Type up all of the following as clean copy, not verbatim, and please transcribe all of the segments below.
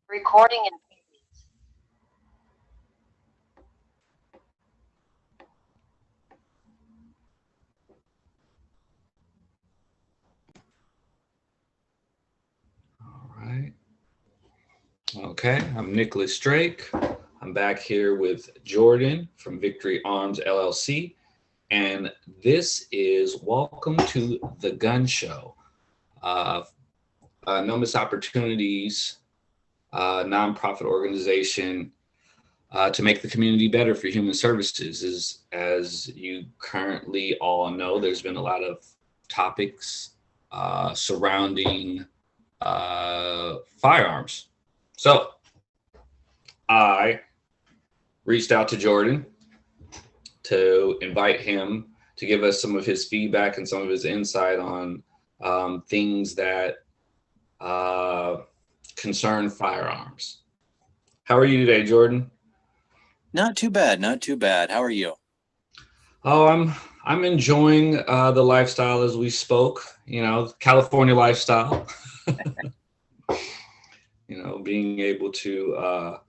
Recording in All right. Okay, I'm Nicholas Drake. I'm back here with Jordan from Victory Arms LLC, and this is Welcome to the Gun Show. No Missed Opportunities, nonprofit organization to make the community better for human services. As you currently all know, there's been a lot of topics surrounding firearms. So I reached out to Jordan to invite him to give us some of his feedback and some of his insight on things that concern firearms. How are you today, Jordan? Not too bad, not too bad. How are you? Oh, I'm enjoying the lifestyle as we spoke. You know, California lifestyle. You know, being able to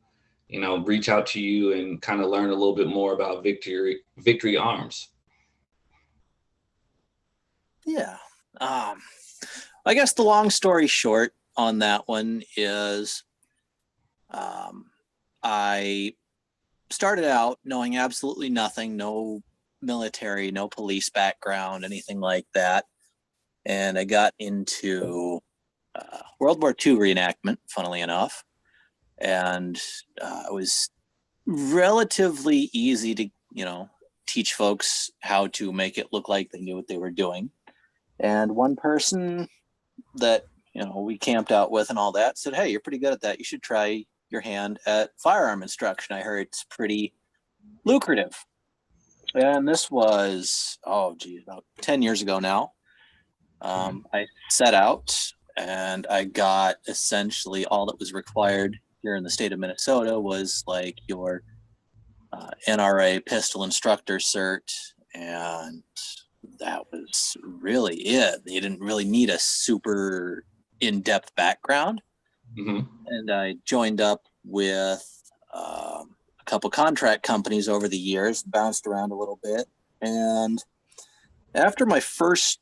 reach out to you and kind of learn a little bit more about Victory Arms. Yeah. I guess the long story short on that one is I started out knowing absolutely nothing, no military, no police background, anything like that. And I got into World War II reenactment, funnily enough. And it was relatively easy to, teach folks how to make it look like they knew what they were doing. And one person that, we camped out with and all that said, "Hey, you're pretty good at that. You should try your hand at firearm instruction. I heard it's pretty lucrative." And this was, about 10 years ago now. I set out and I got essentially all that was required here in the state of Minnesota was like your NRA pistol instructor cert, and that was really it. You didn't really need a super in-depth background. Mm-hmm. And I joined up with a couple contract companies over the years, bounced around a little bit. And after my first,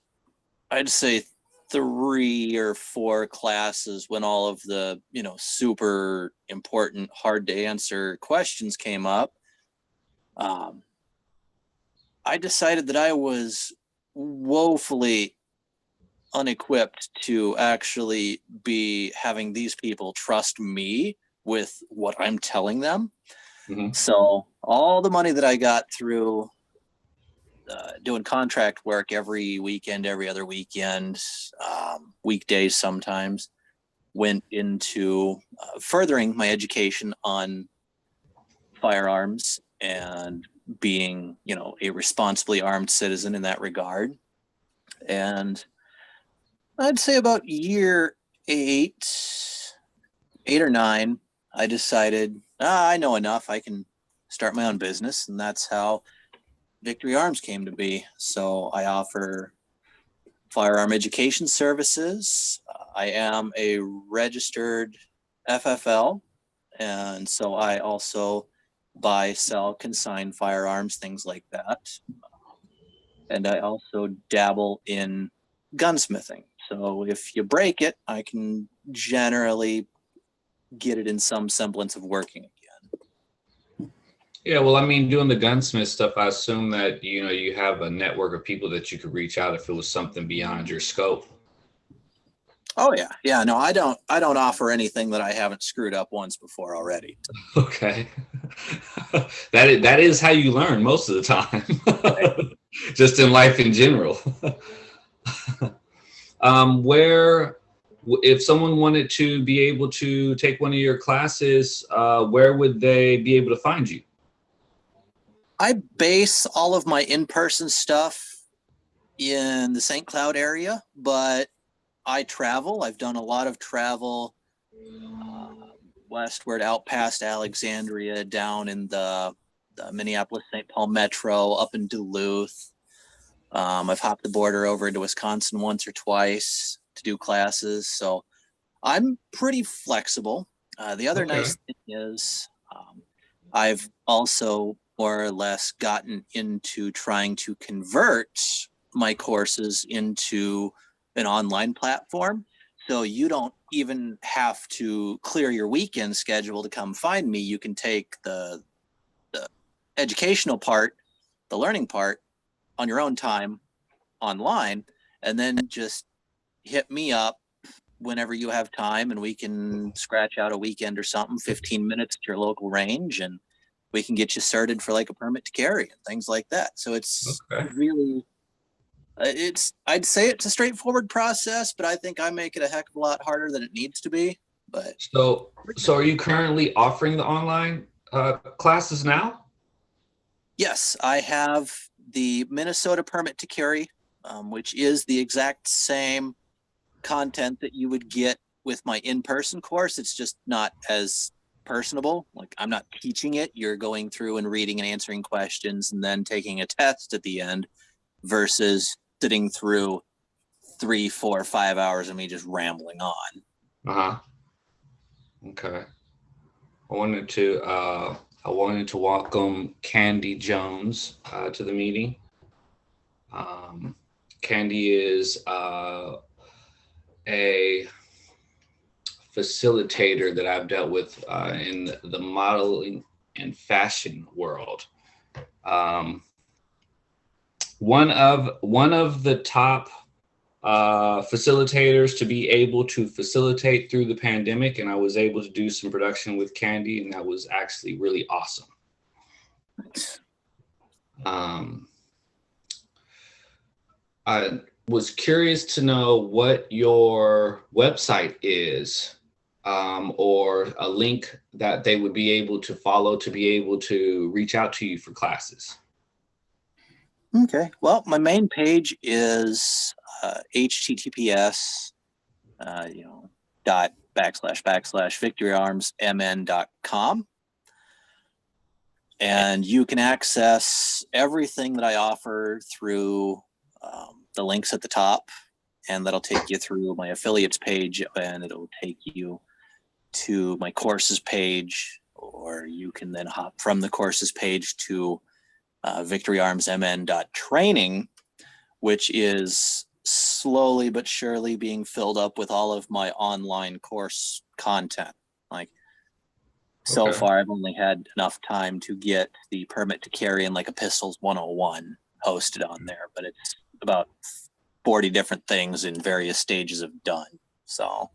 I'd say 3 or 4 classes, when all of the, super important, hard to answer questions came up, I decided that I was woefully unequipped to actually be having these people trust me with what I'm telling them. Mm-hmm. So all the money that I got through doing contract work every weekend, every other weekend, weekdays sometimes, went into furthering my education on firearms and being, a responsibly armed citizen in that regard. And I'd say about year 8 or 9, I decided, I know enough. I can start my own business. And that's how Victory Arms came to be. So I offer firearm education services. I am a registered FFL. And so I also buy, sell, consign firearms, things like that. And I also dabble in gunsmithing. So if you break it, I can generally get it in some semblance of working again. Yeah, well, I mean, doing the gunsmith stuff, I assume that, you have a network of people that you could reach out if it was something beyond your scope. Oh yeah. Yeah, no, I don't offer anything that I haven't screwed up once before already. Okay. That is how you learn most of the time. Right. Just in life in general. If someone wanted to be able to take one of your classes, where would they be able to find you? I base all of my in-person stuff in the St. Cloud area, but I travel. I've done a lot of travel westward, out past Alexandria, down in the Minneapolis-St. Paul metro, up in Duluth. I've hopped the border over into Wisconsin once or twice to do classes. So I'm pretty flexible. The other Okay. nice thing is I've also more or less gotten into trying to convert my courses into an online platform. So you don't even have to clear your weekend schedule to come find me. You can take the educational part, the learning part on your own time online, and then just hit me up whenever you have time, and we can scratch out a weekend or something, 15 minutes at your local range, and we can get you started for like a permit to carry and things like that. So it's Okay. really, I'd say it's a straightforward process, but I think I make it a heck of a lot harder than it needs to be. But So are you currently offering the online classes now? yes, I have the Minnesota permit to carry, which is the exact same content that you would get with my in-person course. It's just not as personable. Like, I'm not teaching it. You're going through and reading and answering questions and then taking a test at the end versus sitting through 3, 4, 5 hours of me just rambling on. Uh-huh. Okay. I wanted to welcome Candy Jones to the meeting. Candy is a facilitator that I've dealt with in the modeling and fashion world. One of the top facilitators to be able to facilitate through the pandemic, and I was able to do some production with Candy, and that was actually really awesome. I was curious to know what your website is, or a link that they would be able to follow to be able to reach out to you for classes. Okay. Well, my main page is https .//victoryarmsmn.com, and you can access everything that I offer through the links at the top, and that'll take you through my affiliates page, and it'll take you to my courses page, or you can then hop from the courses page to victoryarmsmn.training, which is slowly but surely being filled up with all of my online course content. Like, so far, I've only had enough time to get the permit to carry and like a Pistols 101 hosted on there, but it's about 40 different things in various stages of done. So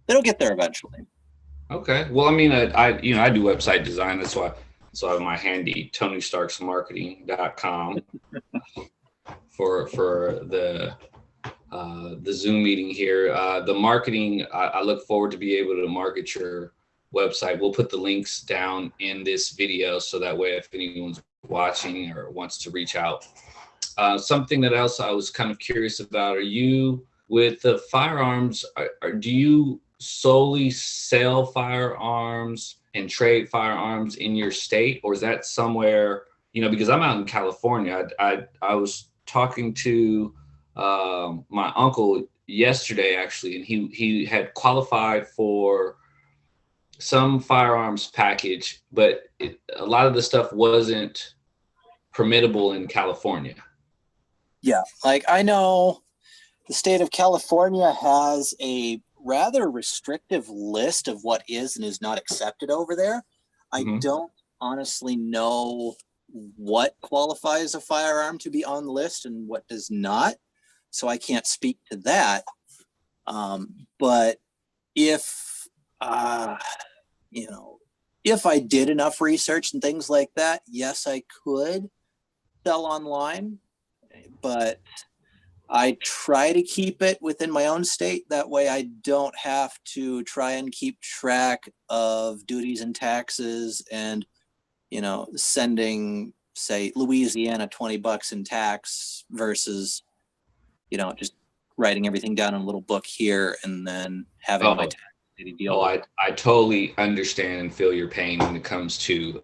it'll get there eventually. Okay. Well, I mean, I do website design. That's why. So I have my handy TonyStarksMarketing.com for the Zoom meeting here. The marketing, I look forward to be able to market your website. We'll put the links down in this video so that way if anyone's watching or wants to reach out. Something that else I was kind of curious about, are you with the firearms, do you solely sell firearms and trade firearms in your state, or is that somewhere, because I'm out in California. I was talking to my uncle yesterday actually, and he had qualified for some firearms package, but a lot of the stuff wasn't permittable in California. Yeah, like I know the state of California has a rather restrictive list of what is and is not accepted over there. I don't honestly know what qualifies a firearm to be on the list and what does not, so I can't speak to that. But if if I did enough research and things like that, yes, I could sell online, but I try to keep it within my own state. That way I don't have to try and keep track of duties and taxes and, sending, say, Louisiana $20 in tax versus, just writing everything down in a little book here and then having my tax deal. I totally understand and feel your pain when it comes to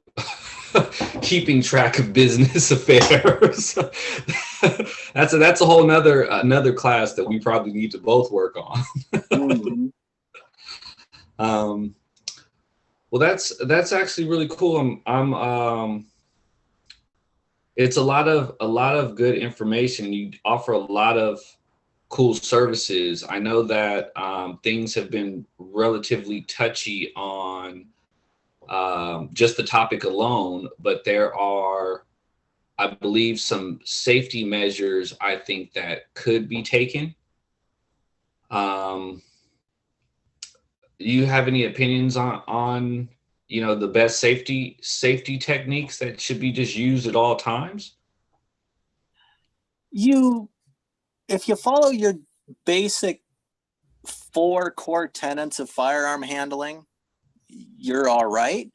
keeping track of business affairs. That's a whole another class that we probably need to both work on. Well, that's actually really cool. It's a lot of good information. You offer a lot of cool services. I know that things have been relatively touchy on just the topic alone, but there are, I believe, some safety measures I think that could be taken. You have any opinions on the best safety techniques that should be just used at all times? If you follow your basic 4 core tenets of firearm handling, you're all right.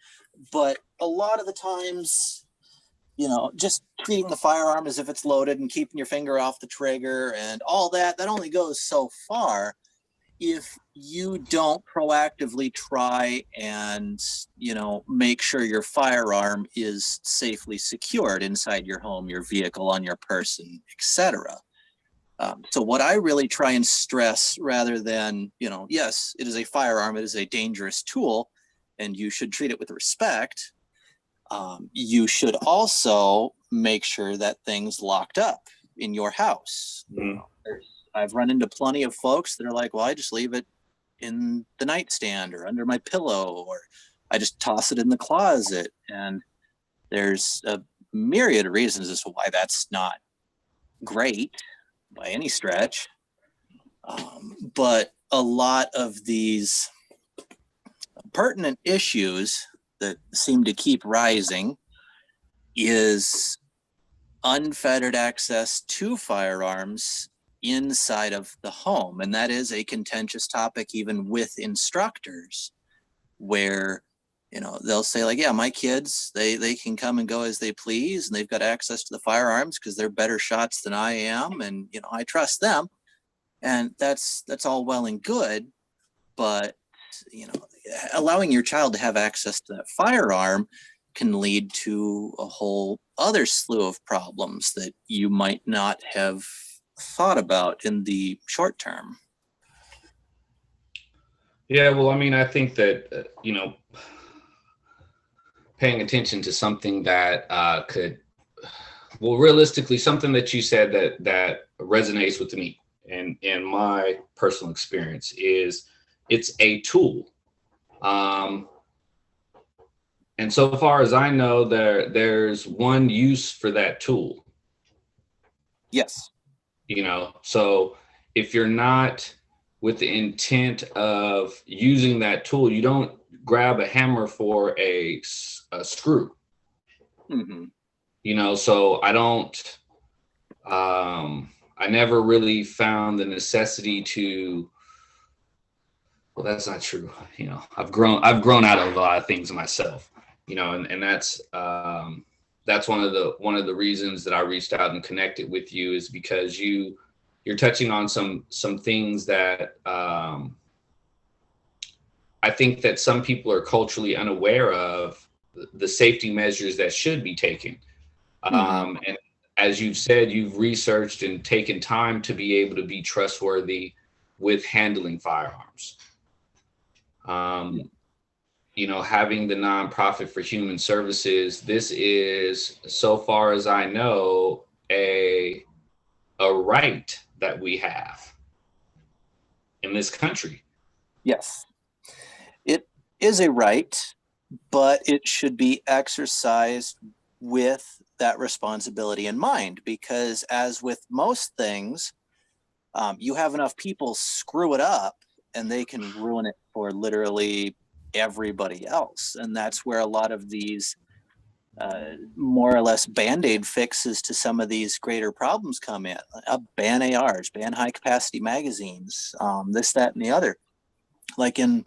But a lot of the times, just treating the firearm as if it's loaded and keeping your finger off the trigger and all that only goes so far if you don't proactively try and, make sure your firearm is safely secured inside your home, your vehicle, on your person, etc. So what I really try and stress, rather than, yes, it is a firearm, it is a dangerous tool, and you should treat it with respect. You should also make sure that things locked up in your house. Mm-hmm. I've run into plenty of folks that are like, well, I just leave it in the nightstand or under my pillow, or I just toss it in the closet. And there's a myriad of reasons as to why that's not great by any stretch. But a lot of these pertinent issues that seem to keep rising is unfettered access to firearms inside of the home. And that is a contentious topic even with instructors, where they'll say, like, yeah, my kids, they can come and go as they please, and they've got access to the firearms because they're better shots than I am, and I trust them. And that's all well and good, but allowing your child to have access to that firearm can lead to a whole other slew of problems that you might not have thought about in the short term. Yeah, well, I mean, I think that paying attention to something that realistically, something that you said that resonates with me and in my personal experience is it's a tool. And so far as I know, there's one use for that tool. Yes. So if you're not with the intent of using that tool, you don't grab a hammer for a screw. Mm-hmm. So I don't, I never really found the necessity to, well, that's not true. I've grown out of a lot of things myself, and that's one of the reasons that I reached out and connected with you, is because you're touching on some things that I think that some people are culturally unaware of, the safety measures that should be taken. Mm-hmm. And as you've said, you've researched and taken time to be able to be trustworthy with handling firearms. Having the nonprofit for human services, this is, so far as I know, a right that we have in this country. Yes, it is a right, but it should be exercised with that responsibility in mind, because as with most things, you have enough people screw it up and they can ruin it for literally everybody else. And that's where a lot of these more or less Band-Aid fixes to some of these greater problems come in. Ban ARs, ban high capacity magazines, this, that, and the other. Like in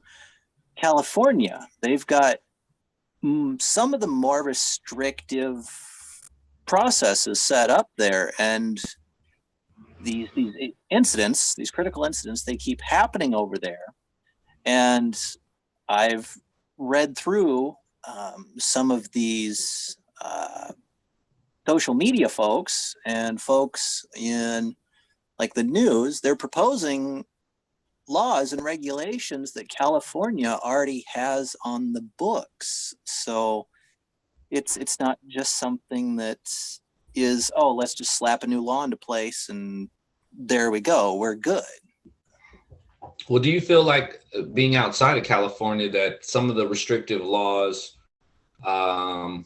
California, they've got some of the more restrictive processes set up there, and these incidents, these critical incidents, they keep happening over there. And I've read through some of these social media folks and folks in like the news. They're proposing laws and regulations that California already has on the books. So it's not just something that is, oh, let's just slap a new law into place and there we go, we're good. Well, do you feel like being outside of California that some of the restrictive laws have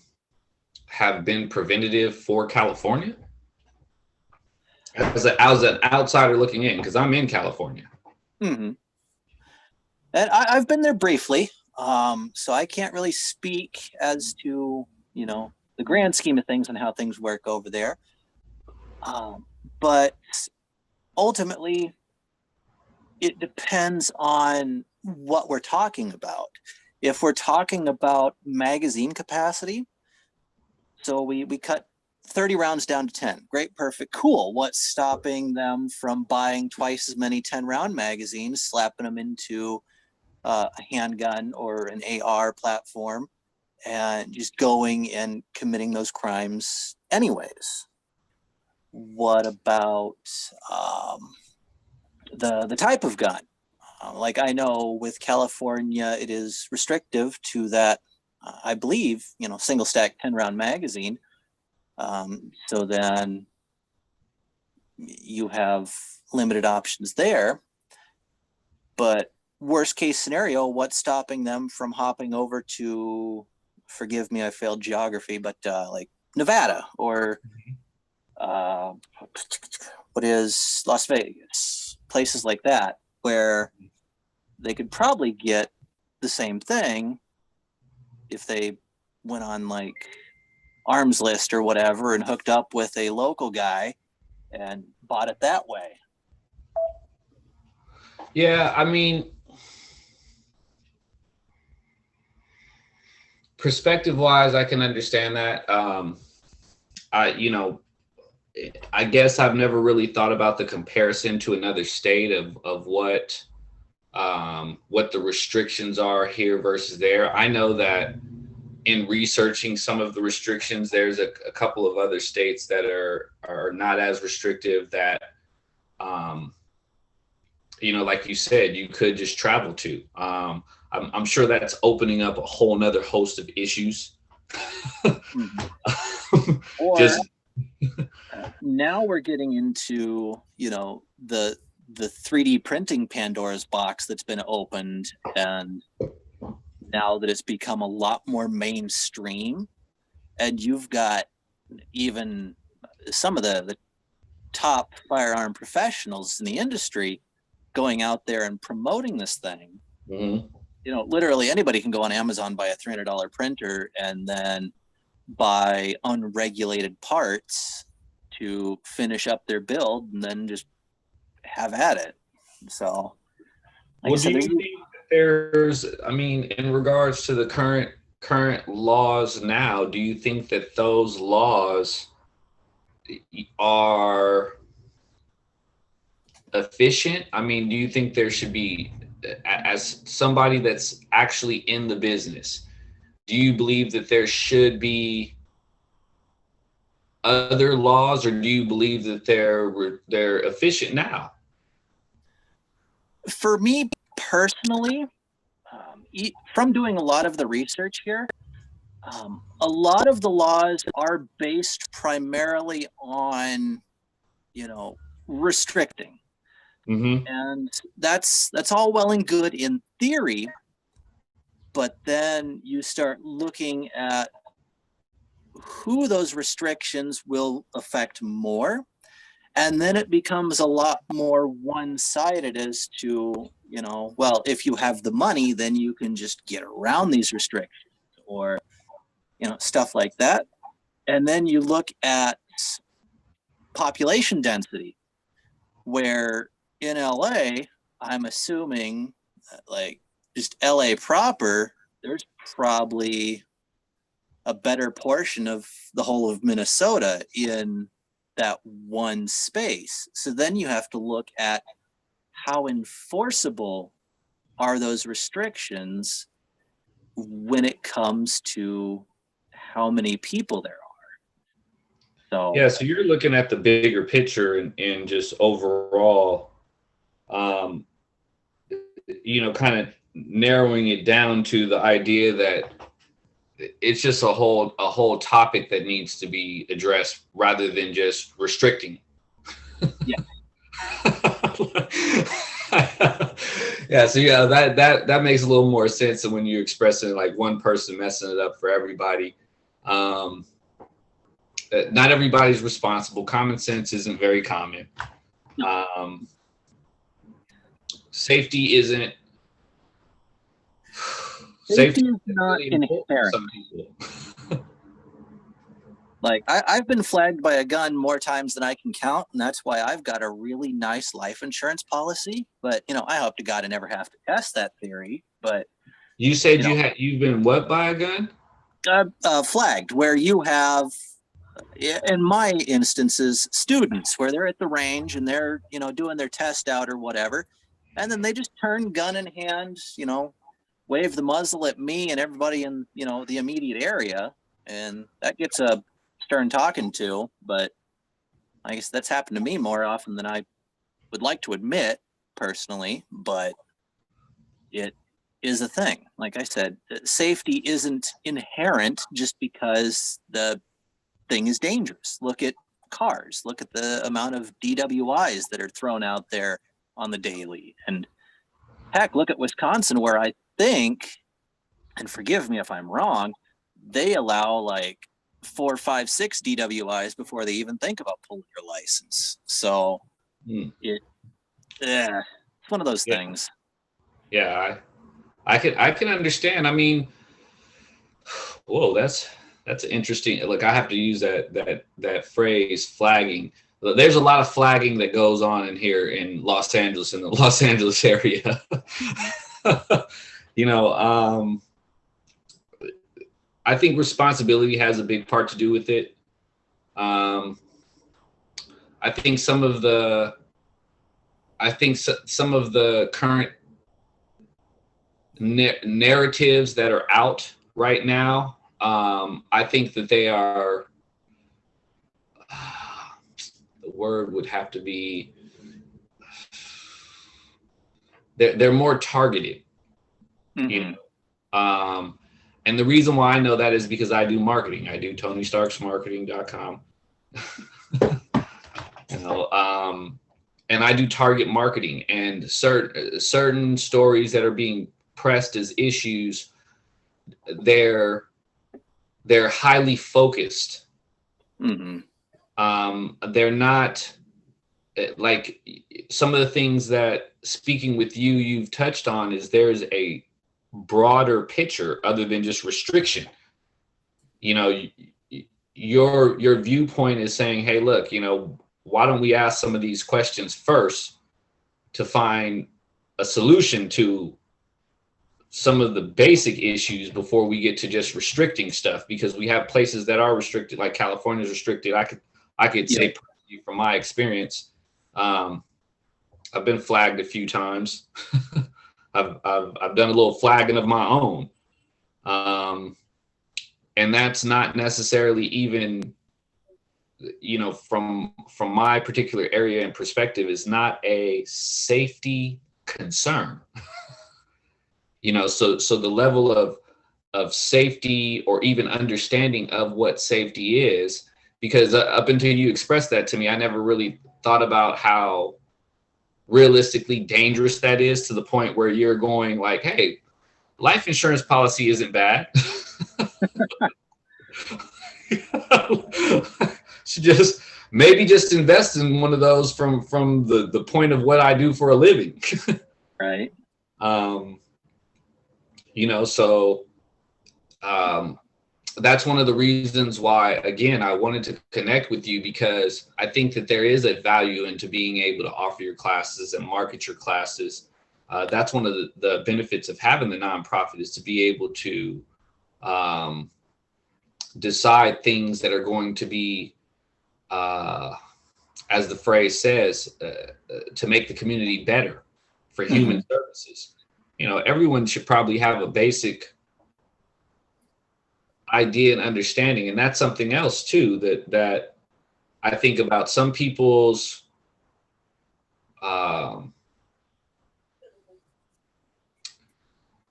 been preventative for California? As an outsider looking in, because I'm in California. Mm-hmm. And I've been there briefly, so I can't really speak as to, the grand scheme of things and how things work over there. But ultimately, it depends on what we're talking about. If we're talking about magazine capacity, so we cut 30 rounds down to 10. Great, perfect, cool. What's stopping them from buying twice as many 10-round magazines, slapping them into a handgun or an AR platform, and just going and committing those crimes anyways? What about the type of gun? Like I know with California, it is restrictive to that, I believe, single stack 10-round magazine. So then you have limited options there. But worst case scenario, what's stopping them from hopping over to, forgive me, I failed geography, but like Nevada or what is Las Vegas, places like that, where they could probably get the same thing if they went on like Arms List or whatever and hooked up with a local guy and bought it that way. Yeah, I mean, perspective wise, I can understand that. I guess I've never really thought about the comparison to another state of what the restrictions are here versus there. I know that in researching some of the restrictions, there's a couple of other states that are not as restrictive that, like you said, you could just travel to. I'm sure that's opening up a whole nother host of issues. Or now we're getting into, the 3D printing Pandora's box that's been opened, and now that it's become a lot more mainstream, and you've got even some of the top firearm professionals in the industry going out there and promoting this thing. Mm-hmm. Literally anybody can go on Amazon, buy a $300 printer, and then buy unregulated parts to finish up their build and then just have at it. So, like well, do you think there's, in regards to the current laws now, do you think that those laws are efficient? Do you think there should be, as somebody that's actually in the business, do you believe that there should be other laws, or do you believe that they're efficient now? For me personally, from doing a lot of the research here, a lot of the laws are based primarily on, restricting. Mm-hmm. And that's all well and good in theory, but then you start looking at who those restrictions will affect more. And then it becomes a lot more one-sided as to, well, if you have the money, then you can just get around these restrictions or, stuff like that. And then you look at population density, where in LA, I'm assuming like just LA proper, there's probably a better portion of the whole of Minnesota in that one space. So then you have to look at how enforceable are those restrictions when it comes to how many people there are. So yeah, so you're looking at the bigger picture and just overall, kind of narrowing it down to the idea that it's just a whole topic that needs to be addressed rather than just restricting. Yeah. Yeah, so yeah, that makes a little more sense than when you're expressing like one person messing it up for everybody. Not everybody's responsible. Common sense isn't very common. Safety isn't. Safety is not really inherent. Some people. Like I've been flagged by a gun more times than I can count, and that's why I've got a really nice life insurance policy. But I hope to God I never have to test that theory. But you said you've been what by a gun? Flagged, where you have, in my instances, students where they're at the range and they're doing their test out or whatever, and then they just turn gun in hand, wave the muzzle at me and everybody in the immediate area, and that gets a stern talking to. But I guess that's happened to me more often than I would like to admit personally, but it is a thing. Like I said, safety isn't inherent just because the thing is dangerous. Look at cars, look at the amount of DWIs that are thrown out there on the daily, and heck, look at Wisconsin, where I think, and forgive me if I'm wrong, they allow like 4, 5, 6 DWIs before they even think about pulling your license. So it's one of those things. Yeah, I can understand. I mean, whoa, that's interesting. Look, I have to use that phrase, flagging. There's a lot of flagging that goes on in here in Los Angeles, in the Los Angeles area. I think responsibility has a big part to do with it. I think some of the current narratives that are out right now, I think that they are, the word would have to be, they're more targeted. Mm-hmm. And the reason why I know that is because I do marketing. I do TonyStarksMarketing.com. And I do target marketing, and certain stories that are being pressed as issues, they're highly focused. Mm-hmm. They're not like some of the things that, speaking with you, you've touched on, is there's a broader picture other than just restriction. Your viewpoint is saying, hey, look, why don't we ask some of these questions first to find a solution to some of the basic issues before we get to just restricting stuff, because we have places that are restricted, like California is restricted. I could say from my experience, I've been flagged a few times. I've done a little flagging of my own. And that's not necessarily even, from my particular area and perspective, is not a safety concern. So the level of safety, or even understanding of what safety is, because up until you expressed that to me, I never really thought about how realistically dangerous that is, to the point where you're going like, hey, life insurance policy isn't bad. Should just invest in one of those from the point of what I do for a living. Right. So that's one of the reasons why, again, I wanted to connect with you, because I think that there is a value into being able to offer your classes and market your classes. That's one of the benefits of having the nonprofit, is to be able to decide things that are going to be, as the phrase says, to make the community better for human services. Everyone should probably have a basic idea and understanding, and that's something else too that I think about. Some people's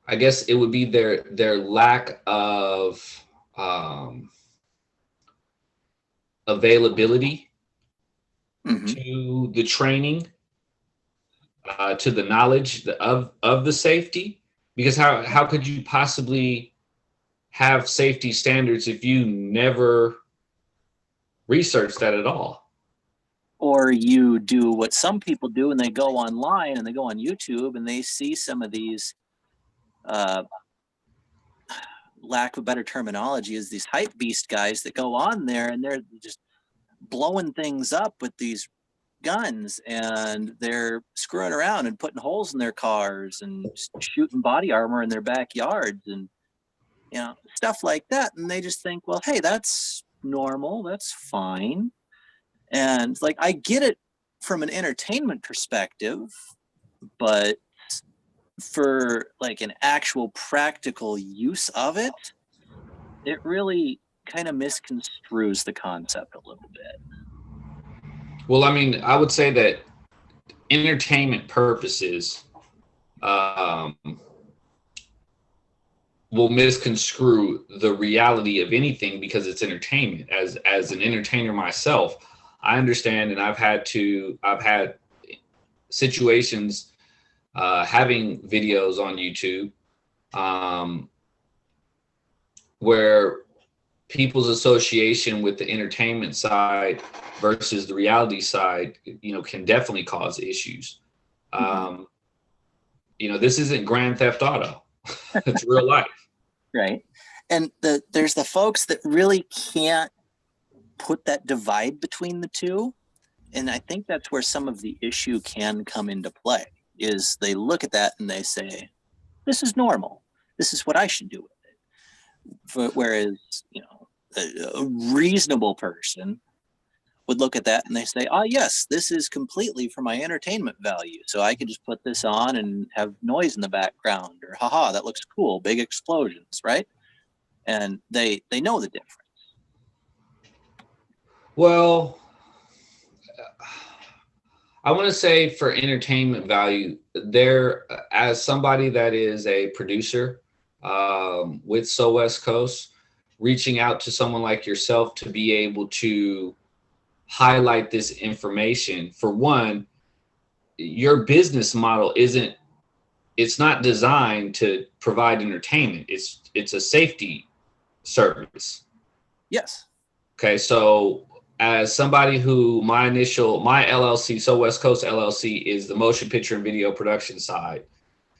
I guess it would be their lack of availability to the training, to the knowledge of the safety. Because how could you possibly have safety standards if you never researched that at all? Or you do what some people do, and they go online and they go on YouTube and they see some of these, lack of better terminology, is these hype beast guys that go on there and they're just blowing things up with these guns, and they're screwing around and putting holes in their cars and shooting body armor in their backyards and, you know, stuff like that. And they just think, well, hey, that's normal, that's fine. And like, I get it from an entertainment perspective, but for like an actual practical use of it, it really kind of misconstrues the concept a little bit. Well, I mean, I would say that entertainment purposes will misconstrue the reality of anything because it's entertainment. As an entertainer myself, I understand, and I've had situations having videos on YouTube where people's association with the entertainment side versus the reality side, you know, can definitely cause issues. You know, this isn't Grand Theft Auto. It's real life. Right. And there's the folks that really can't put that divide between the two. And I think that's where some of the issue can come into play, is they look at that and they say, this is normal. This is what I should do with it. Whereas, you know, a reasonable person would look at that and they say, oh, yes, this is completely for my entertainment value. So I could just put this on and have noise in the background, or haha, that looks cool, big explosions, right? And they know the difference. Well, I want to say for entertainment value, there, as somebody that is a producer with So West Coast, reaching out to someone like yourself to be able to highlight this information. For one, your business model it's not designed to provide entertainment. It's a safety service. Yes. Okay, so as somebody who my LLC, So West Coast LLC, is the motion picture and video production side,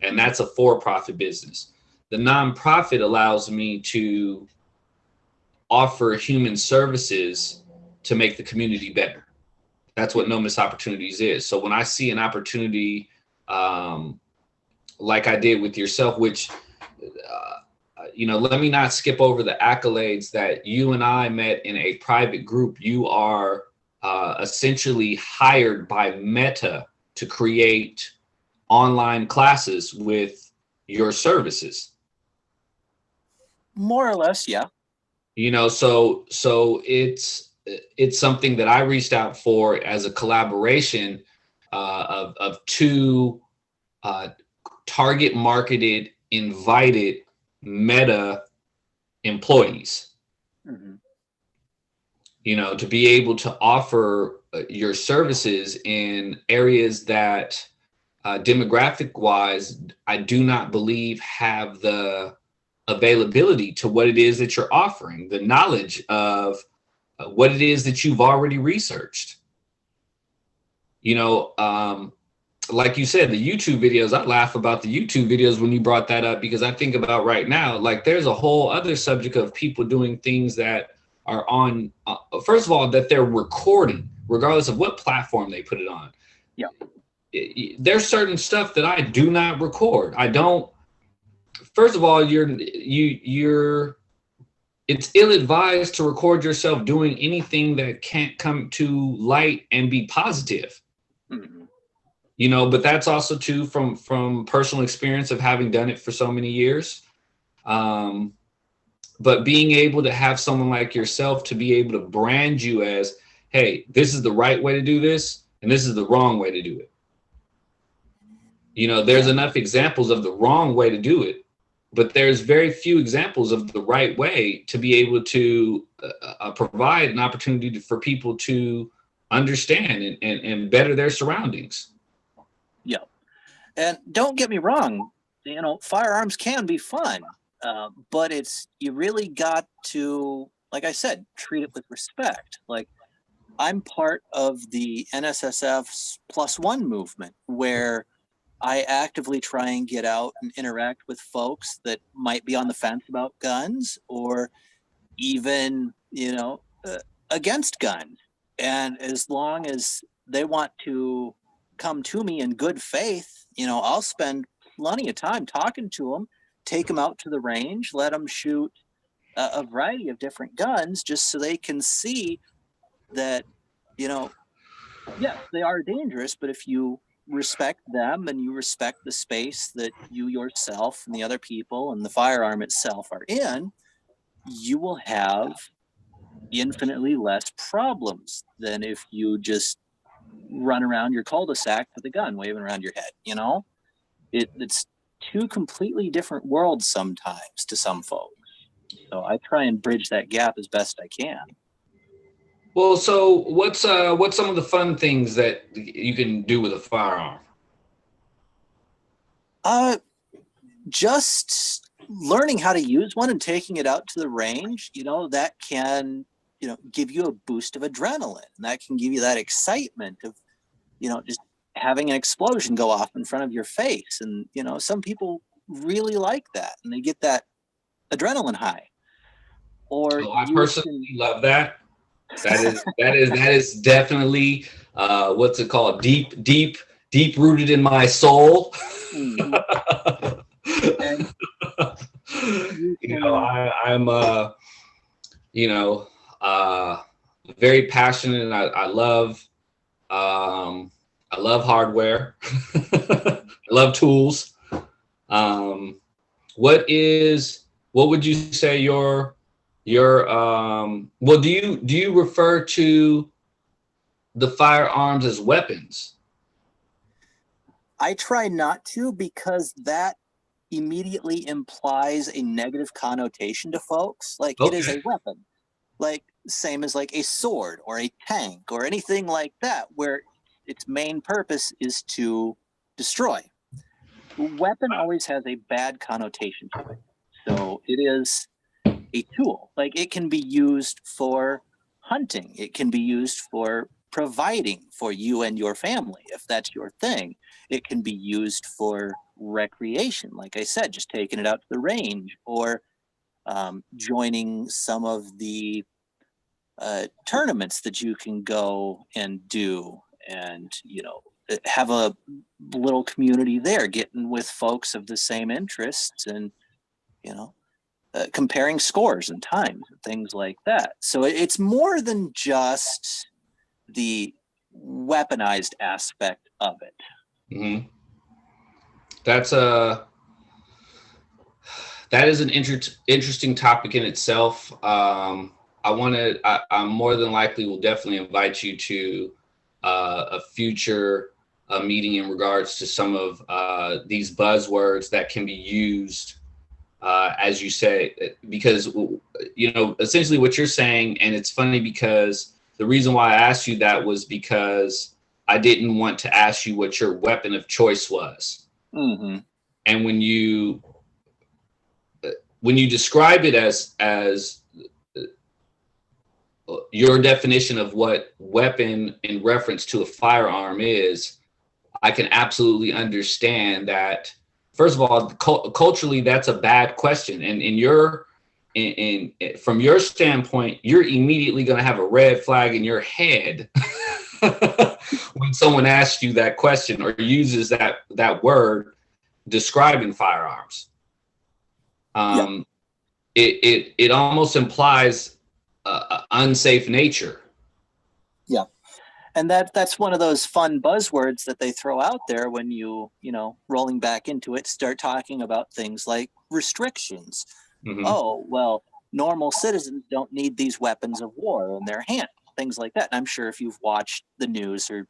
and that's a for-profit business. The nonprofit allows me to offer human services to make the community better. That's what No Miss Opportunities is. So when I see an opportunity, like I did with yourself, which, you know, let me not skip over the accolades that you and I met in a private group. You are essentially hired by Meta to create online classes with your services. More or less, yeah. You know, so it's something that I reached out for as a collaboration of two target marketed, invited Meta employees. You know, to be able to offer your services in areas that demographic wise, I do not believe have the availability to what it is that you're offering, the knowledge of what it is that you've already researched. You know, like you said, the YouTube videos, I laugh about the YouTube videos when you brought that up, because I think about right now, like there's a whole other subject of people doing things that are on, first of all, that they're recording, regardless of what platform they put it on. Yeah. There's certain stuff that I do not record. I don't. First of all, it's ill-advised to record yourself doing anything that can't come to light and be positive. You know, but that's also too from personal experience of having done it for so many years. But being able to have someone like yourself to be able to brand you as, hey, this is the right way to do this, and this is the wrong way to do it. You know, there's enough examples of the wrong way to do it but there's very few examples of the right way to be able to provide an opportunity for people to understand and better their surroundings. Yeah. And don't get me wrong, firearms can be fun, but you really got to, like I said, treat it with respect. Like, I'm part of the NSSF's +1 movement, where I actively try and get out and interact with folks that might be on the fence about guns, or even, against guns. And as long as they want to come to me in good faith, I'll spend plenty of time talking to them, take them out to the range, let them shoot a variety of different guns, just so they can see that, yes, they are dangerous, but if you respect them and you respect the space that you yourself and the other people and the firearm itself are in, you will have infinitely less problems than if you just run around your cul-de-sac with a gun waving around your head. It's two completely different worlds sometimes to some folks. So I try and bridge that gap as best I can. Well, so what's some of the fun things that you can do with a firearm? Just learning how to use one and taking it out to the range, that can, give you a boost of adrenaline. And that can give you that excitement of, just having an explosion go off in front of your face. And, some people really like that, and they get that adrenaline high. Or I personally love that. That is definitely what's it called? Deep rooted in my soul. Mm-hmm. And I'm very passionate, and I love hardware. I love tools. What would you say your well, do you refer to the firearms as weapons? I try not to, because that immediately implies a negative connotation to folks. Like, Okay. It is a weapon, like same as like a sword or a tank or anything like that, where its main purpose is to destroy. Weapon always has a bad connotation to it. So it is a tool. Like, it can be used for hunting. It can be used for providing for you and your family, if that's your thing. It can be used for recreation. Like I said, just taking it out to the range, or joining some of the tournaments that you can go and do, and, have a little community there, getting with folks of the same interests, and, comparing scores and times and things like that. So it's more than just the weaponized aspect of it. Mm-hmm. That is an interesting topic in itself. I'm more than likely will definitely invite you to a future meeting in regards to some of these buzzwords that can be used, as you say, because, essentially what you're saying, and it's funny because the reason why I asked you that was because I didn't want to ask you what your weapon of choice was. Mm-hmm. And when you describe it as your definition of what weapon in reference to a firearm is, I can absolutely understand that. First of all, culturally, that's a bad question. And from your standpoint, you're immediately going to have a red flag in your head when someone asks you that question or uses that word describing firearms. It almost implies unsafe nature. Yeah. And that's one of those fun buzzwords that they throw out there when rolling back into it, start talking about things like restrictions. Mm-hmm. Oh, well, normal citizens don't need these weapons of war in their hand, things like that. And I'm sure if you've watched the news or,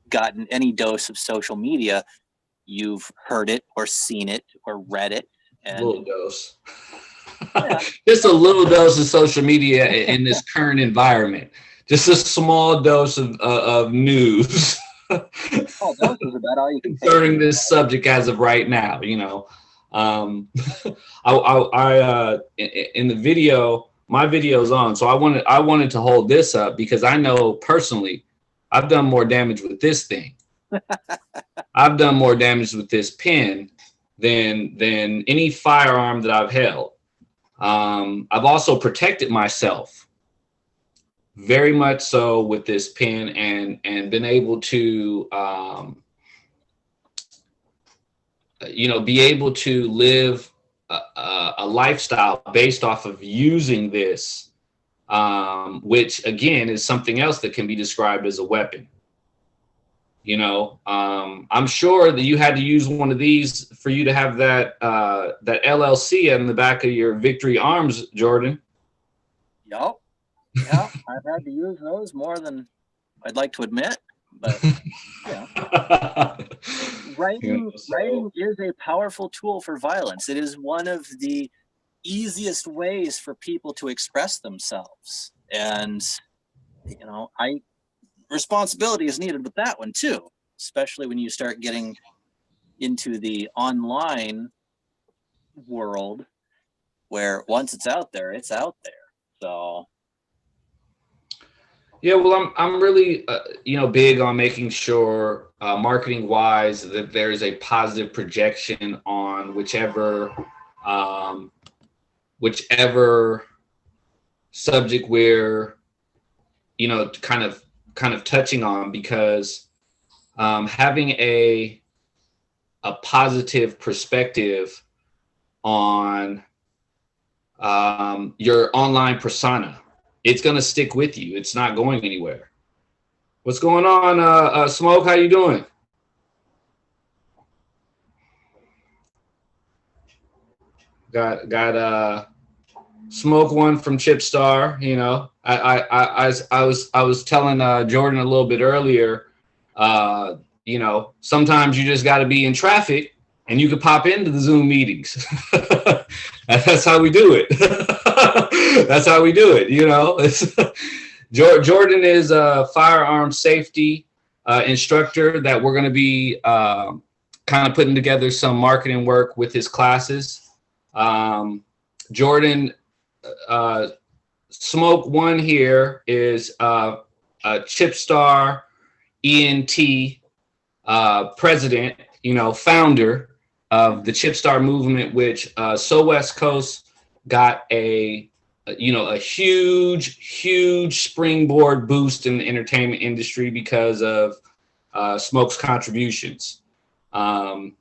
gotten any dose of social media, you've heard it or seen it or read it. A And little dose. yeah, Just a little dose of social media in this current environment. Just a small dose of news oh, those is about all you can take. concerning this subject as of right now. In the video, my video's on, so I wanted to hold this up because I know personally I've done more damage with this thing. I've done more damage with this pen than any firearm that I've held. I've also protected myself very much so with this pen and been able to be able to live a lifestyle based off of using this, which again is something else that can be described as a weapon. I'm sure that you had to use one of these for you to have that LLC in the back of your Victory Arms, Jordan. Yep. Yeah, I've had to use those more than I'd like to admit, but yeah. Writing is a powerful tool for violence. It is one of the easiest ways for people to express themselves. And, responsibility is needed with that one too, especially when you start getting into the online world where once it's out there, it's out there. So. Yeah, well, I'm really, big on making sure, marketing wise, that there's a positive projection on whichever subject we're, kind of touching on, because having a positive perspective on your online persona, it's going to stick with you. It's not going anywhere. What's going on, Smoke? How you doing? Got Smoke one from Chipstar. I was telling Jordan a little bit earlier. Sometimes you just got to be in traffic, and you could pop into the Zoom meetings. That's how we do it. That's how we do it. Jordan is a firearm safety instructor that we're going to be kind of putting together some marketing work with his classes. Jordan, Smoke One here is a Chipstar ENT president, founder of the Chipstar movement, which West Coast got a huge springboard boost in the entertainment industry because of Smoke's contributions. So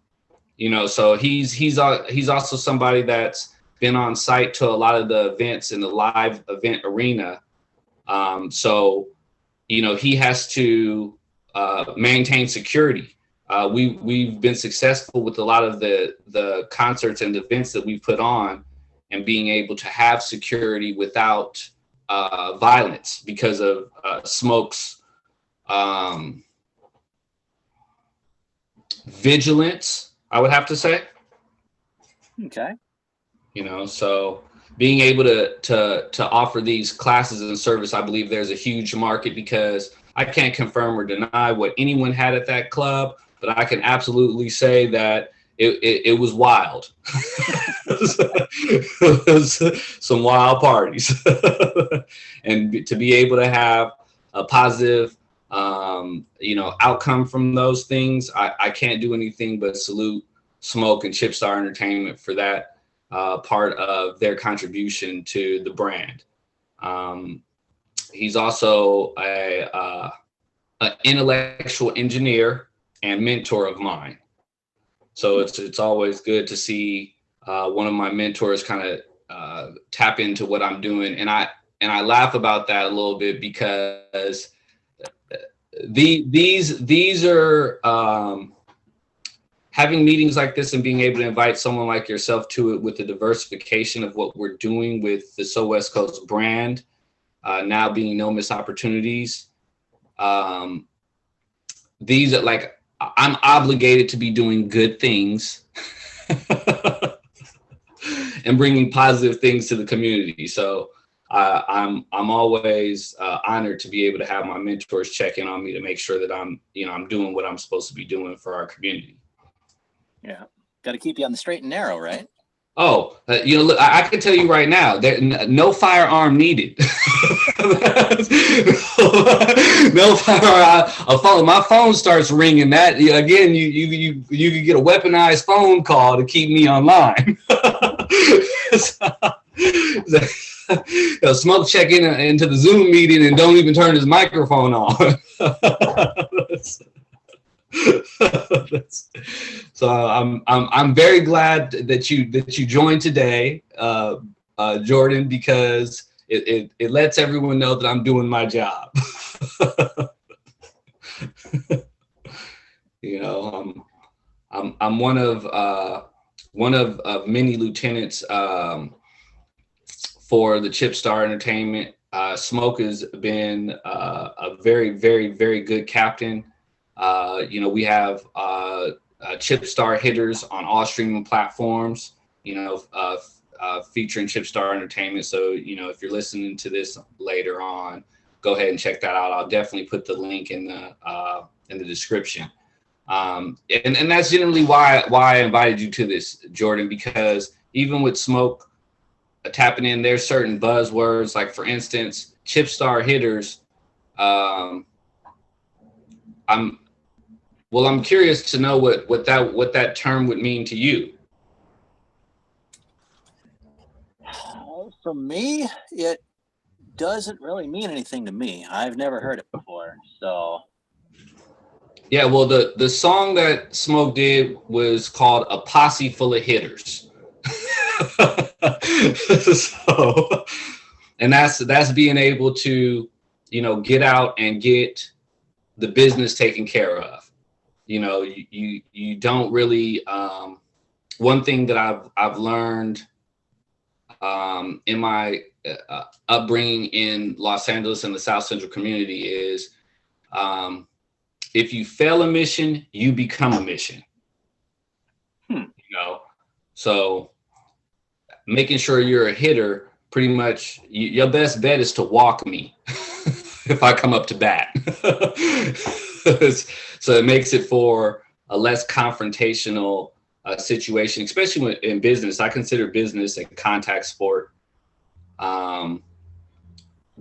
he's also somebody that's been on site to a lot of the events in the live event arena. So he has to maintain security. We've been successful with a lot of the concerts and events that we've put on, and being able to have security without violence because of Smoke's vigilance, I would have to say. Okay. So being able to offer these classes and service, I believe there's a huge market, because I can't confirm or deny what anyone had at that club, but I can absolutely say that it was wild. It was some wild parties. And to be able to have a positive, outcome from those things, I can't do anything but salute Smoke and Chipstar Entertainment for that part of their contribution to the brand. He's also an intellectual engineer and mentor of mine. So it's always good to see one of my mentors kind of tap into what I'm doing, and I laugh about that a little bit, because these are having meetings like this and being able to invite someone like yourself to it, with the diversification of what we're doing with the West Coast brand, now being No Miss Opportunities. These are like, I'm obligated to be doing good things and bringing positive things to the community. So I'm always honored to be able to have my mentors check in on me to make sure that I'm doing what I'm supposed to be doing for our community. Yeah, got to keep you on the straight and narrow, right? Oh, look, I can tell you right now that no firearm needed. No firearm. My phone starts ringing. That again, you can get a weaponized phone call to keep me online. Smoke check into the Zoom meeting and don't even turn his microphone on. So I'm very glad that you joined today, Jordan, because it lets everyone know that I'm doing my job. I'm one of many lieutenants for the Chip Star Entertainment. Smoke has been a very, very, very good captain. We have Chip Star hitters on all streaming platforms, featuring Chip Star Entertainment. So, if you're listening to this later on, go ahead and check that out. I'll definitely put the link in the description. And that's generally why I invited you to this, Jordan, because even with Smoke tapping in, there's certain buzzwords, like for instance, Chip Star hitters. I'm curious to know what that term would mean to you. For me, it doesn't really mean anything to me. I've never heard it before. So yeah, well, the song that Smoke did was called "A Posse Full of Hitters." So, and that's being able to, get out and get the business taken care of. You don't really. One thing that I've learned in my upbringing in Los Angeles and the South Central community is, if you fail a mission, you become a mission. So making sure you're a hitter, pretty much your best bet is to walk me if I come up to bat. So it makes it for a less confrontational situation, especially in business. I consider business a contact sport.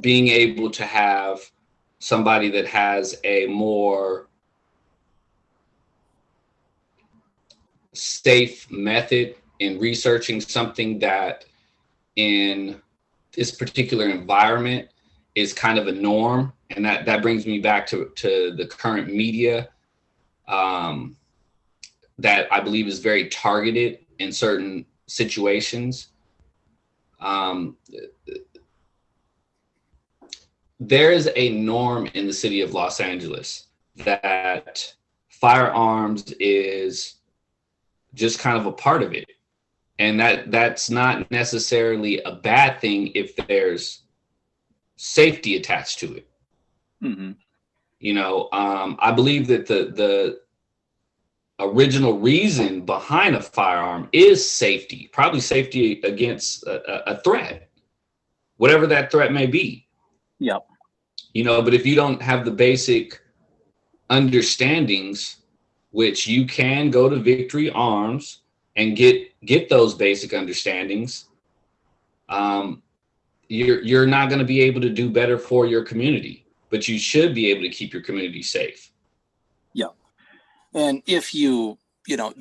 Being able to have somebody that has a more safe method in researching something that in this particular environment is kind of a norm. And that brings me back to the current media that I believe is very targeted in certain situations. There is a norm in the city of Los Angeles that firearms is just kind of a part of it. And that's not necessarily a bad thing if there's safety attached to it. Mm-hmm. I believe that the original reason behind a firearm is safety, probably safety against a threat, whatever that threat may be. Yep. But if you don't have the basic understandings, which you can go to Victory Arms and get those basic understandings, you're not going to be able to do better for your community, but you should be able to keep your community safe. Yeah. And if you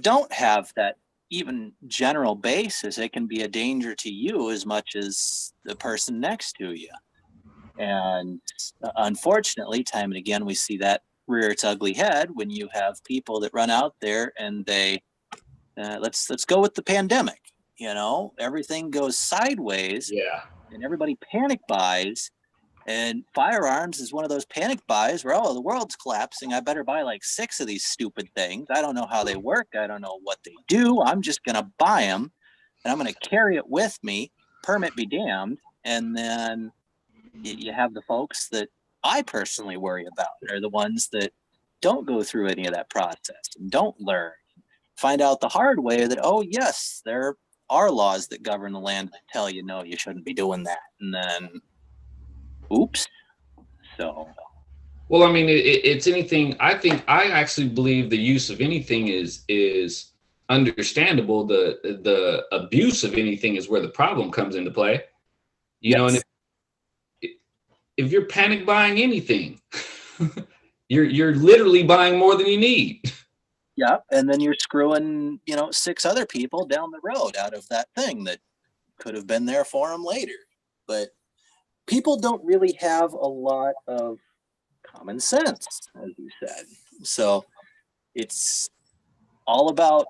don't have that even general basis, it can be a danger to you as much as the person next to you. And unfortunately, time and again, we see that rear its ugly head when you have people that run out there and they let's go with the pandemic. Everything goes sideways. Yeah. And everybody panic buys. And firearms is one of those panic buys where, the world's collapsing. I better buy like 6 of these stupid things. I don't know how they work. I don't know what they do. I'm just going to buy them and I'm going to carry it with me. Permit be damned. And then you have the folks that I personally worry about. They're the ones that don't go through any of that process and don't learn. Find out the hard way that, yes, they're our laws that govern the land that tell you, no, you shouldn't be doing that. And then, oops. So. Well, I mean, it's anything. I actually believe the use of anything is understandable. The abuse of anything is where the problem comes into play. You know, and if you're panic buying anything, you're literally buying more than you need. Yeah, and then you're screwing, 6 other people down the road out of that thing that could have been there for them later. But people don't really have a lot of common sense, as you said. So it's all about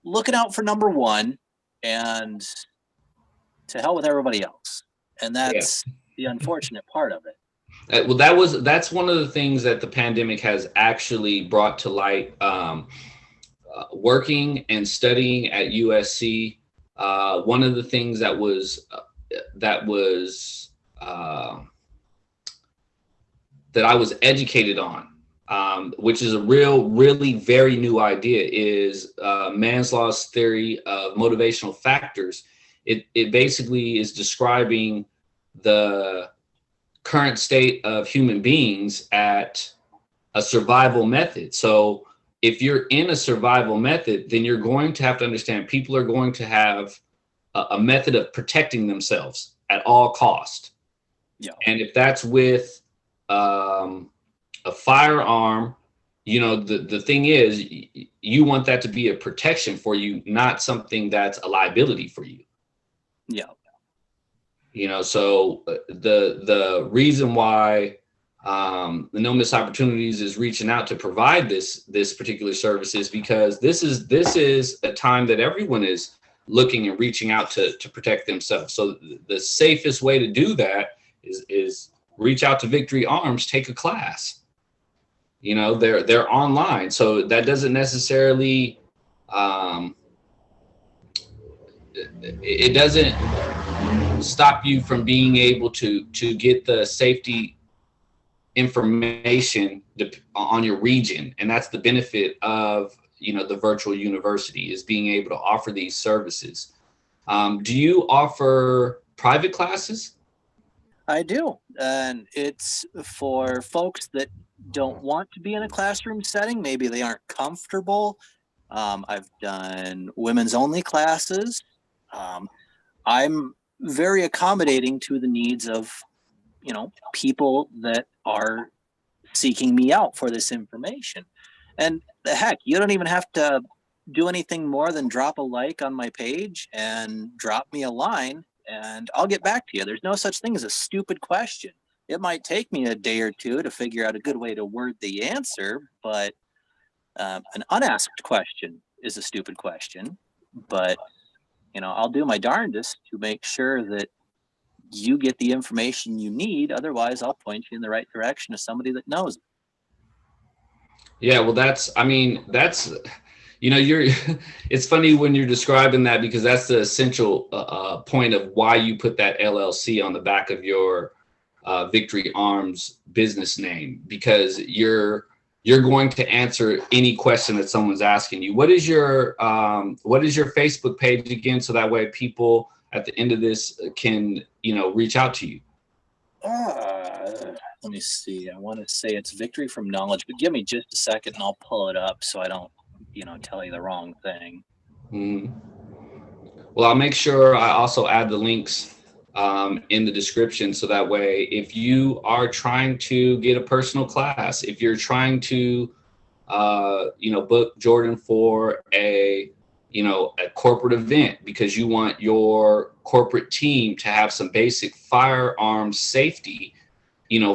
looking out for number one and to hell with everybody else. And that's the unfortunate part of it. Well, that's one of the things that the pandemic has actually brought to light. Working and studying at USC, one of the things that I was educated on, which is a really very new idea, is Maslow's theory of motivational factors. It basically is describing the current state of human beings at a survival method. So if you're in a survival method, then you're going to have to understand people are going to have a method of protecting themselves at all cost. Yeah. And if that's with a firearm, the thing is, you want that to be a protection for you, not something that's a liability for you. Yeah. So the reason why the No Miss Opportunities is reaching out to provide this particular service is because this is a time that everyone is looking and reaching out to protect themselves. So the safest way to do that is reach out to Victory Arms, take a class. They're online, so that doesn't necessarily it doesn't stop you from being able to get the safety information on your region. And that's the benefit of the virtual university, is being able to offer these services. Do you offer private classes? I do, and it's for folks that don't want to be in a classroom setting. Maybe they aren't comfortable. I've done women's only classes. I'm very accommodating to the needs of, people that are seeking me out for this information. And heck, you don't even have to do anything more than drop a like on my page and drop me a line, and I'll get back to you. There's no such thing as a stupid question. It might take me a day or two to figure out a good way to word the answer, but an unasked question is a stupid question. But I'll do my darndest to make sure that you get the information you need. Otherwise, I'll point you in the right direction to somebody that knows it. Yeah, well, it's funny when you're describing that, because that's the essential point of why you put that LLC on the back of your Victory Arms business name, because you're going to answer any question that someone's asking you. What is your Facebook page again, so that way people at the end of this can reach out to you? Let me see. I want to say it's Victory from Knowledge, but give me just a second and I'll pull it up so I don't tell you the wrong thing. Mm-hmm. Well, I'll make sure I also add the links in the description, so that way if you are trying to get a personal class, if you're trying to book Jordan for a corporate event because you want your corporate team to have some basic firearm safety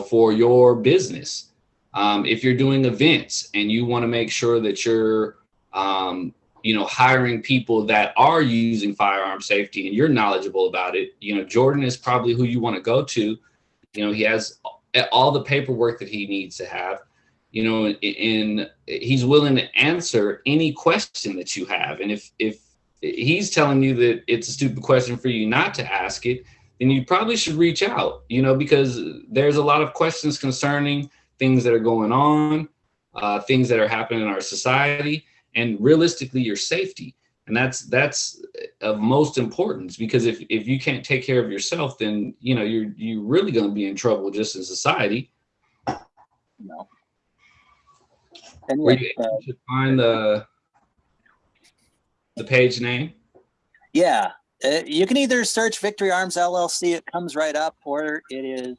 for your business, if you're doing events and you want to make sure that you're hiring people that are using firearm safety and you're knowledgeable about it, Jordan is probably who you want to go to. He has all the paperwork that he needs to have, and he's willing to answer any question that you have. And if he's telling you that it's a stupid question for you not to ask it, then you probably should reach out, because there's a lot of questions concerning things that are going on, things that are happening in our society, and realistically your safety. And that's of most importance, because if you can't take care of yourself, then you're really going to be in trouble just in society. No. And Were you able to find the page name? Yeah, you can either search Victory Arms LLC, it comes right up, or it is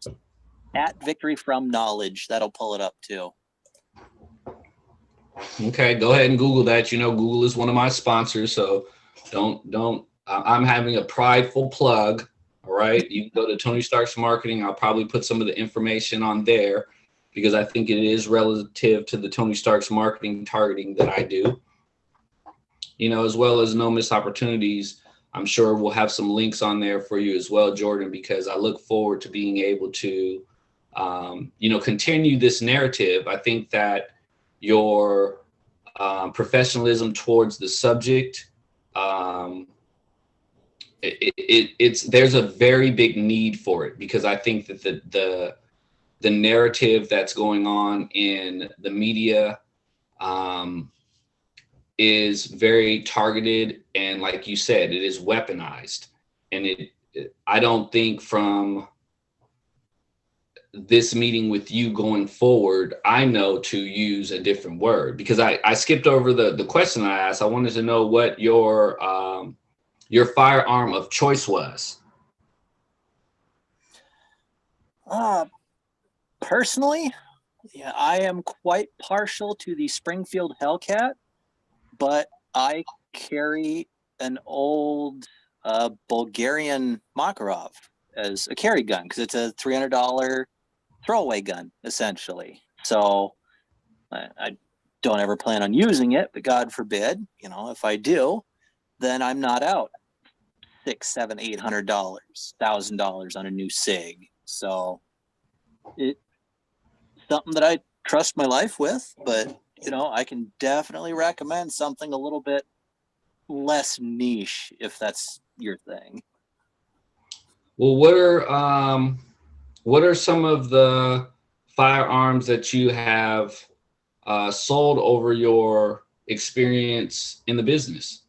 at Victory from Knowledge. That'll pull it up too. Okay, go ahead and Google that. Google is one of my sponsors, so don't. I'm having a prideful plug. All right, you can go to Tony Stark's Marketing. I'll probably put some of the information on there because I think it is relative to the Tony Stark's Marketing targeting that I do. As well as No Miss Opportunities. I'm sure we'll have some links on there for you as well, Jordan, because I look forward to being able to, continue this narrative. I think that your professionalism towards the subject, there's a very big need for it, because I think that the narrative that's going on in the media is very targeted, and like you said, it is weaponized. And I don't think from this meeting with you going forward, I know to use a different word, because I skipped over the question I asked. I wanted to know what your firearm of choice was. Personally, yeah, I am quite partial to the Springfield Hellcat, but I carry an old Bulgarian Makarov as a carry gun because it's a $300 throwaway gun, essentially. So I don't ever plan on using it, but God forbid, if I do, then I'm not out $600, $700, $800, $1,000 on a new SIG. So it's something that I trust my life with, but I can definitely recommend something a little bit less niche if that's your thing. Well, what are some of the firearms that you have sold over your experience in the business?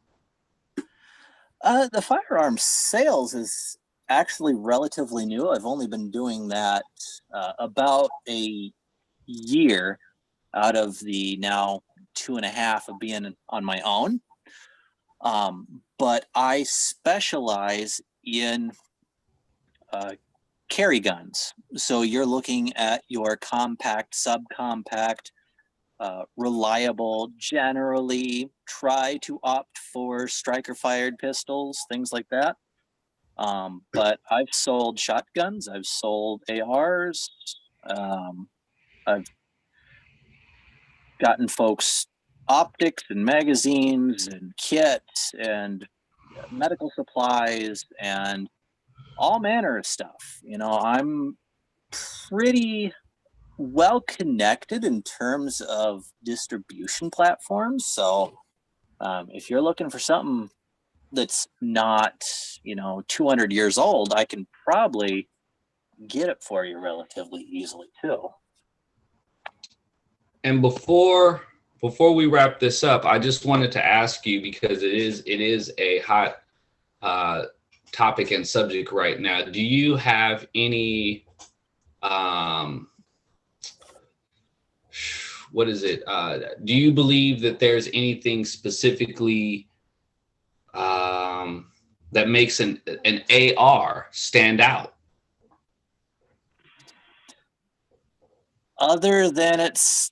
The firearm sales is actually relatively new. I've only been doing that about a year out of the now 2.5 of being on my own. But I specialize in carry guns. So you're looking at your compact, subcompact, reliable, generally try to opt for striker fired pistols, things like that. But I've sold shotguns, I've sold ARs, I've gotten folks optics and magazines and kits and medical supplies and all manner of stuff. I'm pretty well connected in terms of distribution platforms. So if you're looking for something that's not 200 years old, I can probably get it for you relatively easily too. And before we wrap this up, I just wanted to ask you, because it is a hot topic and subject right now. Do you have any what is it? Do you believe that there's anything specifically that makes an AR stand out? Other than its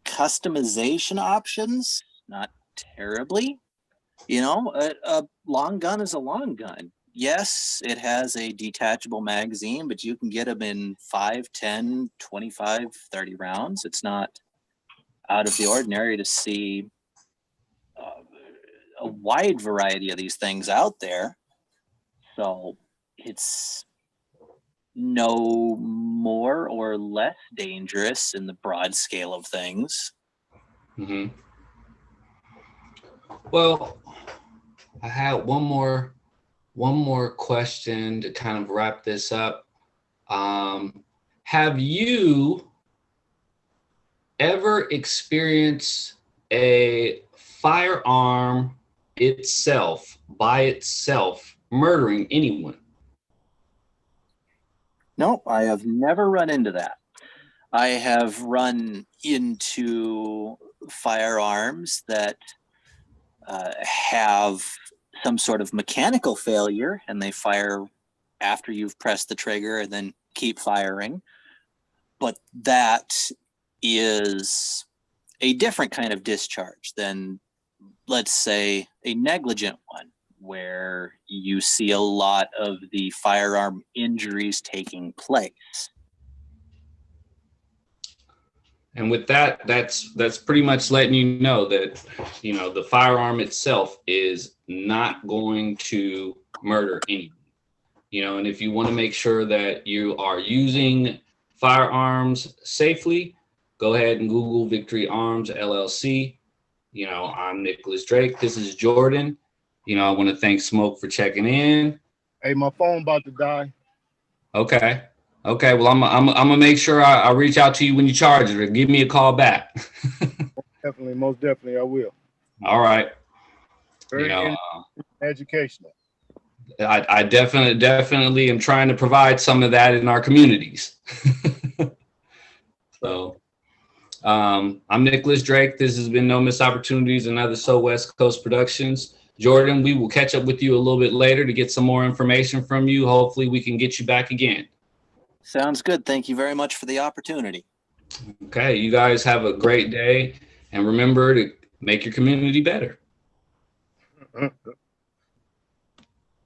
customization options, not terribly. A long gun is a long gun. Yes, it has a detachable magazine, but you can get them in 5, 10, 25, 30 rounds. It's not out of the ordinary to see a wide variety of these things out there. So it's no more or less dangerous in the broad scale of things. Mm-hmm. Well, I had one more question to kind of wrap this up. Have you ever experienced a firearm itself, by itself, murdering anyone? No, I have never run into that. I have run into firearms that have some sort of mechanical failure, and they fire after you've pressed the trigger and then keep firing. But that is a different kind of discharge than, let's say, a negligent one, where you see a lot of the firearm injuries taking place. And with that, that's pretty much letting you know that, you know, the firearm itself is not going to murder anyone. You know, and if you want to make sure that you are using firearms safely, go ahead and Google Victory Arms LLC. You know, I'm Nicholas Drake. This is Jordan. You know, I want to thank Smoke for checking in. Hey, my phone about to die. Okay. Okay. Well, I'm gonna make sure I reach out to you when you charge it, or give me a call back. Most definitely, I will. All right. Very you know, educational. I definitely am trying to provide some of that in our communities. So, I'm Nicholas Drake. This has been No Missed Opportunities, another So West Coast Productions. Jordan, we will catch up with you a little bit later to get some more information from you. Hopefully we can get you back again. Sounds good. Thank you very much for the opportunity. Okay, you guys have a great day, and remember to make your community better.